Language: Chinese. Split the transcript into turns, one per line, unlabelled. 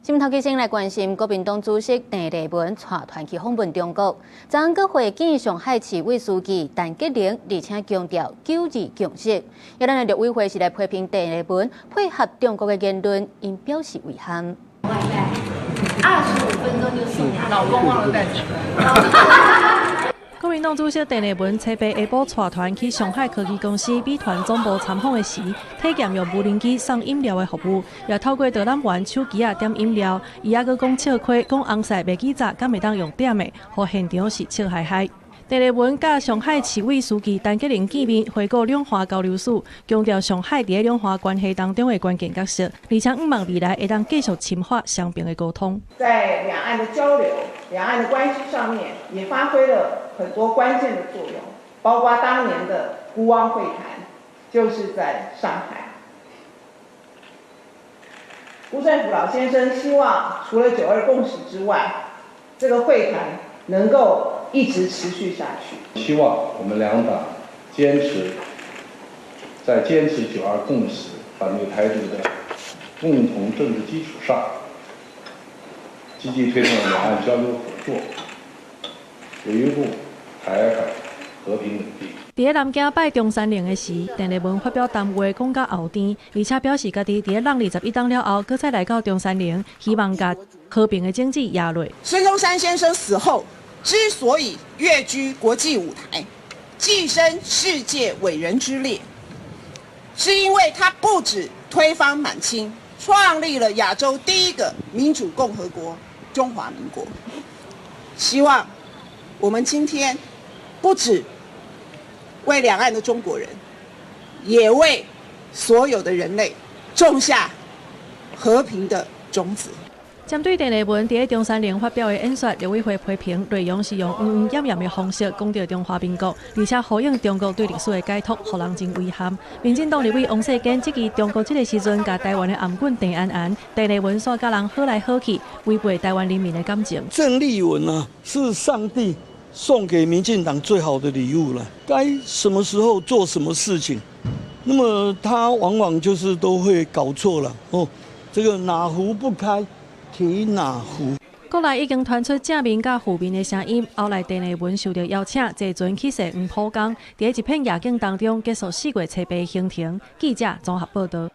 新聞頭先來關心國民黨主席鄭麗文帶團去訪問中國，昨昏閣會見上海市委書記陳潔靈，而且強調九二共識。而咱的陸委會是來批評鄭麗文配合中國的言論，因表示遺憾。
外帶25分鐘就送來，老公忘了帶錢。
國民黨主席鄭麗文初八下晡帶團去上海科技公司美團總部參訪的時，體驗用無人機送飲料的服務，也透過導覽員手機點飲料，伊還閣講笑虧，講紅色麥記早敢會當用點的，互現場是笑嗨嗨。鄭麗文甲上海市委書記陳潔靈見面，回顧兩華交流史，強調上海佇兩華關係當中的關鍵角色，而且毋望未來會當繼續深化雙邊的溝通。
在兩岸的交流、兩岸的關係上面，也發揮了很多關鍵的作用，包括當年的孤汪會談，就是在上海。辜振甫老先生希望，除了9·2共識之外，這個會談能夠一直持續下去。
希望我們兩黨堅持9·2共識、反對台獨的共同政治基礎上，積極推動兩岸交流合作，維護台海和平穩定。
在南京拜中山陵的時，鄭麗文發表談話，講到後天，而且表示家己在閏21黨了後，閣再來到中山陵，希望甲和平的經濟壓落。
孫中山先生死後，之所以躍居國際舞台，躋身世界偉人之列，是因為他不止推翻滿清，創立了亞洲第一個民主共和國——中華民國。希望我們今天不止為兩岸的中國人，也為所有的人類種下和平的種子。
針對鄭麗文在中山陵發表的演說，陸委會批評內容是用陰陰掩掩的方式講到中華民國，而且呼應中國對歷史的解讀，讓人真遺憾。民進黨立委王世堅質疑中國這個時陣甲台灣的頷頸鄭安安，鄭麗文煞甲人好來好去，違背台灣人民的感情。
鄭麗文啊，是上帝送給民進黨最好的禮物了，該什麼時候做什麼事情，那麼他往往就是都會搞錯了哦。這個哪壺不開提哪壺。
國內已經傳出正面甲負面的聲音，後來鄭麗文受到邀請，坐船去踅黃浦江，在一片夜景當中結束4月初8的行程。記者綜合報道。